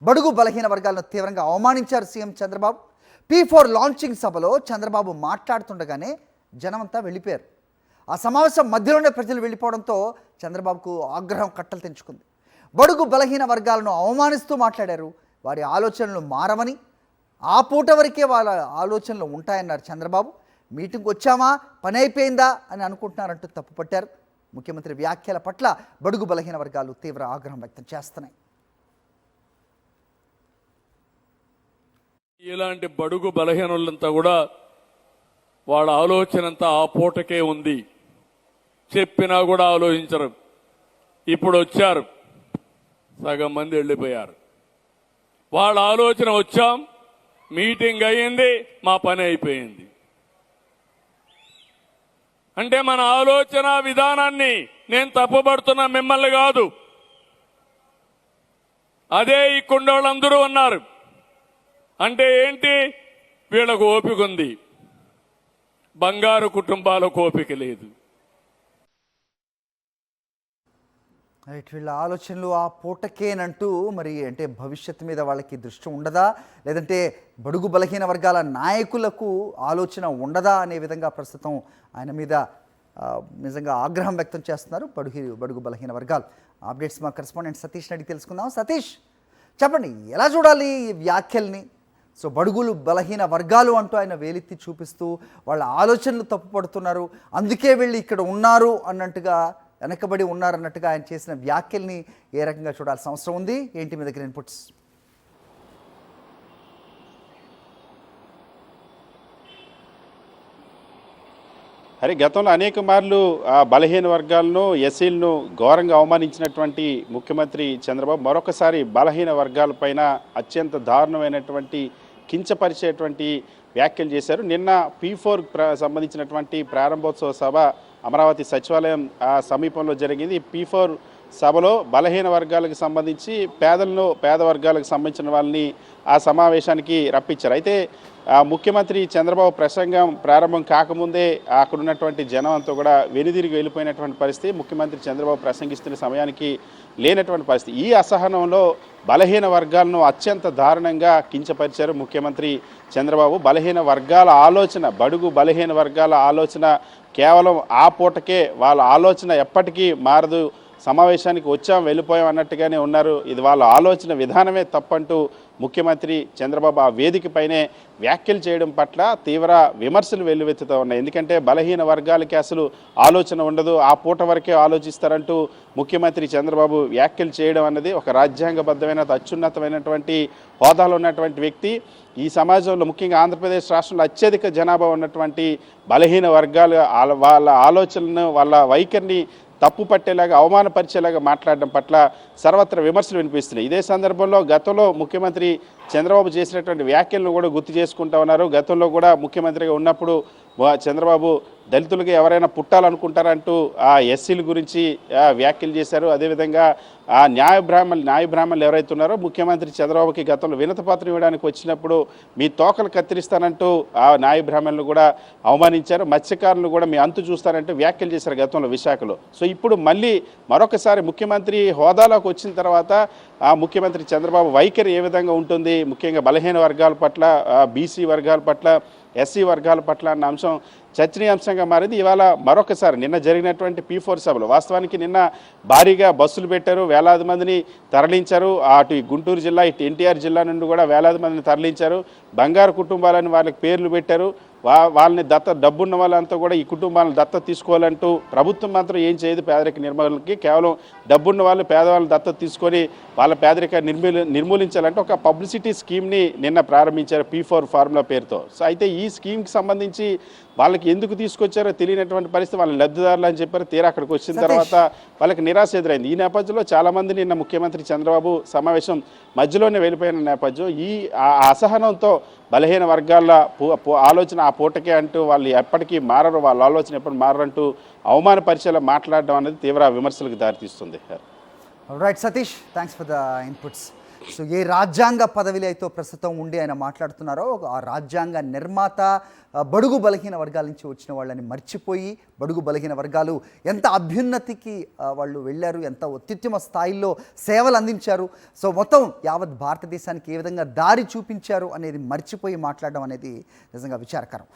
బడుగు బలహీన వర్గాలను తీవ్రంగా అవమానించారు సీఎం చంద్రబాబు. P4 లాంచింగ్ సభలో చంద్రబాబు మాట్లాడుతుండగానే జనమంతా వెళ్ళిపోయారు. ఆ సమావేశం మధ్యలోనే ప్రజలు వెళ్ళిపోవడంతో చంద్రబాబుకు ఆగ్రహం కట్టలు తెంచుకుంది. బడుగు బలహీన వర్గాలను అవమానిస్తూ మాట్లాడారు. వారి ఆలోచనలు మారవని, ఆ పూట వరకే వాళ్ళ ఆలోచనలు ఉంటాయన్నారు చంద్రబాబు. మీటింగ్కి వచ్చామా, పని అయిపోయిందా అని అనుకుంటున్నారంటూ తప్పుపట్టారు. ముఖ్యమంత్రి వ్యాఖ్యల పట్ల బడుగు బలహీన వర్గాలు తీవ్ర ఆగ్రహం వ్యక్తం చేస్తున్నాయి. ఇలాంటి బడుగు బలహీనులంతా కూడా వాళ్ళ ఆలోచన అంతా ఆ పూటకే ఉంది. చెప్పినా కూడా ఆలోచించరు. ఇప్పుడు వచ్చారు, సగం మంది వెళ్ళిపోయారు. వాళ్ళ ఆలోచన వచ్చాం, మీటింగ్ అయ్యింది, మా పని అయిపోయింది అంటే మన ఆలోచన విధానాన్ని నేను తప్పుపడుతున్నా, మిమ్మల్ని కాదు. అదే ఈ కుండోళ్ళందరూ ఉన్నారు. అంటే ఏంటి, వీళ్ళకు ఓపిక ఉంది, బంగారు కుటుంబాలకు ఓపిక లేదు. వీళ్ళ ఆలోచనలు ఆ పూటకేనంటూ మరి అంటే భవిష్యత్తు మీద వాళ్ళకి దృష్టి ఉండదా, లేదంటే బడుగు బలహీన వర్గాల నాయకులకు ఆలోచన ఉండదా అనే విధంగా ప్రస్తుతం ఆయన మీద నిజంగా ఆగ్రహం వ్యక్తం చేస్తున్నారు బడుగు బలహీన వర్గాలు. అప్డేట్స్ మా కరెస్పాండెంట్ సతీష్ అడిగి తెలుసుకుందాం. సతీష్, చెప్పండి, ఎలా చూడాలి ఈ వ్యాఖ్యల్ని? సో బడుగులు బలహీన వర్గాలు అంటూ ఆయన వేలెత్తి చూపిస్తూ వాళ్ళ ఆలోచనలు తప్పుపడుతున్నారు, అందుకే వీళ్ళు ఇక్కడ ఉన్నారు అన్నట్టుగా, వెనకబడి ఉన్నారన్నట్టుగా ఆయన చేసిన వ్యాఖ్యల్ని ఏ రకంగా చూడాల్సిన అవసరం ఉంది? ఏంటి మీ దగ్గర ఇన్పుట్స్? అరే, గతంలో అనేక మార్లు బలహీన వర్గాలను, ఎస్సీలను ఘోరంగా అవమానించినటువంటి ముఖ్యమంత్రి చంద్రబాబు మరొకసారి బలహీన వర్గాలపైన అత్యంత దారుణమైనటువంటి కించపరిచేటువంటి వ్యాఖ్యలు చేశారు. నిన్న P4 సంబంధించినటువంటి ప్రారంభోత్సవ సభ అమరావతి సచివాలయం సమీపంలో జరిగింది. ఈ P4 సభలో బలహీన వర్గాలకు సంబంధించి పేద వర్గాలకు సంబంధించిన వాళ్ళని ఆ సమావేశానికి రప్పించారు. అయితే ముఖ్యమంత్రి చంద్రబాబు ప్రసంగం ప్రారంభం కాకముందే అక్కడ ఉన్నటువంటి జనం అంతా కూడా వెనుదిరిగి వెళ్ళిపోయినటువంటి పరిస్థితి. ముఖ్యమంత్రి చంద్రబాబు ప్రసంగిస్తున్న సమయానికి లేనటువంటి పరిస్థితి. ఈ అసహనంలో బలహీన వర్గాలను అత్యంత దారుణంగా కించపరిచారు ముఖ్యమంత్రి చంద్రబాబు. బలహీన వర్గాల ఆలోచన, బడుగు బలహీన వర్గాల ఆలోచన కేవలం ఆ పూటకే, వాళ్ళ ఆలోచన ఎప్పటికీ మారదు, సమావేశానికి వచ్చాం వెళ్ళిపోయాం అన్నట్టుగానే ఉన్నారు, ఇది వాళ్ళ ఆలోచన విధానమే తప్పంటూ ముఖ్యమంత్రి చంద్రబాబు ఆ వేదికపైనే వ్యాఖ్యలు చేయడం పట్ల తీవ్ర విమర్శలు వెల్లువెత్తుతూ ఉన్నాయి. ఎందుకంటే బలహీన వర్గాలకి అసలు ఆలోచన ఉండదు, ఆ పూట వరకే ఆలోచిస్తారంటూ ముఖ్యమంత్రి చంద్రబాబు వ్యాఖ్యలు చేయడం అన్నది ఒక రాజ్యాంగబద్ధమైన అత్యున్నతమైనటువంటి హోదాలో ఉన్నటువంటి వ్యక్తి. ఈ సమాజంలో ముఖ్యంగా ఆంధ్రప్రదేశ్ రాష్ట్రంలో అత్యధిక జనాభా ఉన్నటువంటి బలహీన వర్గాలు వాళ్ళ ఆలోచనలను, వాళ్ళ వైఖరిని తప్పు పట్టేలాగా, అవమానపరిచేలాగా మాట్లాడడం పట్ల సర్వత్రా విమర్శలు వినిపిస్తున్నాయి. ఇదే సందర్భంలో గతంలో ముఖ్యమంత్రి చంద్రబాబు చేసినటువంటి వ్యాఖ్యలను కూడా గుర్తు చేసుకుంటా ఉన్నారు. గతంలో కూడా ముఖ్యమంత్రిగా ఉన్నప్పుడు చంద్రబాబు దళితులకి ఎవరైనా పుట్టాలనుకుంటారంటూ ఆ ఎస్సీల గురించి వ్యాఖ్యలు చేశారు. అదేవిధంగా ఆ న్యాయ బ్రాహ్మణులు ఎవరైతే ఉన్నారో ముఖ్యమంత్రి చంద్రబాబుకి గతంలో వినతిపత్రం ఇవ్వడానికి వచ్చినప్పుడు మీ తోకలు కత్తిరిస్తానంటూ ఆ న్యాయ బ్రాహ్మణులు కూడా అవమానించారు. మత్స్యకారులు కూడా మీ అంతు చూస్తారంటూ వ్యాఖ్యలు చేశారు గతంలో విశాఖలో. సో ఇప్పుడు మళ్ళీ మరొకసారి ముఖ్యమంత్రి హోదాలోకి వచ్చిన తర్వాత ఆ ముఖ్యమంత్రి చంద్రబాబు వైఖరి ఏ విధంగా ఉంటుంది, ముఖ్యంగా బలహీన వర్గాల పట్ల, బీసీ వర్గాల పట్ల, ఎస్సీ వర్గాల పట్ల అన్న అంశం చర్చనీయాంశంగా మారింది. ఇవాళ మరొకసారి నిన్న జరిగినటువంటి P4 సభలో వాస్తవానికి నిన్న భారీగా బస్సులు పెట్టారు, వేలాది మందిని తరలించారు. అటు గుంటూరు జిల్లా, ఇటు ఎన్టీఆర్ జిల్లా నుండి కూడా వేలాది మందిని తరలించారు. బంగారు కుటుంబాలని వాళ్ళకి పేర్లు పెట్టారు. వాళ్ళని డబ్బున్న వాళ్ళంతా కూడా ఈ కుటుంబాలను దత్తత తీసుకోవాలంటూ ప్రభుత్వం మాత్రం ఏం చేయదు పేదరిక నిర్మూలనకి. కేవలం డబ్బున్న వాళ్ళు పేదవాళ్ళని దత్తత తీసుకొని వాళ్ళ పేదరికాన్ని నిర్మూలించాలంటే ఒక పబ్లిసిటీ స్కీమ్ని నిన్న ప్రారంభించారు P4 ఫార్ములా పేరుతో. సో అయితే ఈ స్కీమ్కి సంబంధించి వాళ్ళకి ఎందుకు తీసుకొచ్చారో తెలియనటువంటి పరిస్థితి, వాళ్ళని లబ్ధిదారులు అని చెప్పారు. తీరా అక్కడికి వచ్చిన తర్వాత వాళ్ళకి నిరాశ ఎదురైంది. ఈ నేపథ్యంలో చాలామంది నిన్న ముఖ్యమంత్రి చంద్రబాబు సమావేశం మధ్యలోనే వెళ్ళిపోయిన నేపథ్యం, ఈ అసహనంతో బలహీన వర్గాల ఆలోచన ఆ పూటకే అంటూ వాళ్ళు ఎప్పటికీ మారరు, వాళ్ళ ఆలోచన ఎప్పుడు మారంటూ అవమానపరిచేలా మాట్లాడడం అనేది తీవ్ర విమర్శలకు దారితీస్తుంది. Right Satish, thanks for the inputs. So ఏ రాజ్యాంగ పదవిలో అయితే ప్రస్తుతం ఉండి ఆయన మాట్లాడుతున్నారో ఆ రాజ్యాంగ నిర్మాత బడుగు బలహీన వర్గాల నుంచి వచ్చిన వాళ్ళని మర్చిపోయి బడుగు బలహీన వర్గాలు ఎంత అభ్యున్నతికి వాళ్ళు వెళ్ళారు, ఎంత అత్యుత్తమ స్థాయిలో సేవలు అందించారు, సో మొత్తం యావత్ భారతదేశానికి ఏ విధంగా దారి చూపించారు అనేది మర్చిపోయి మాట్లాడడం అనేది నిజంగా విచారకరం.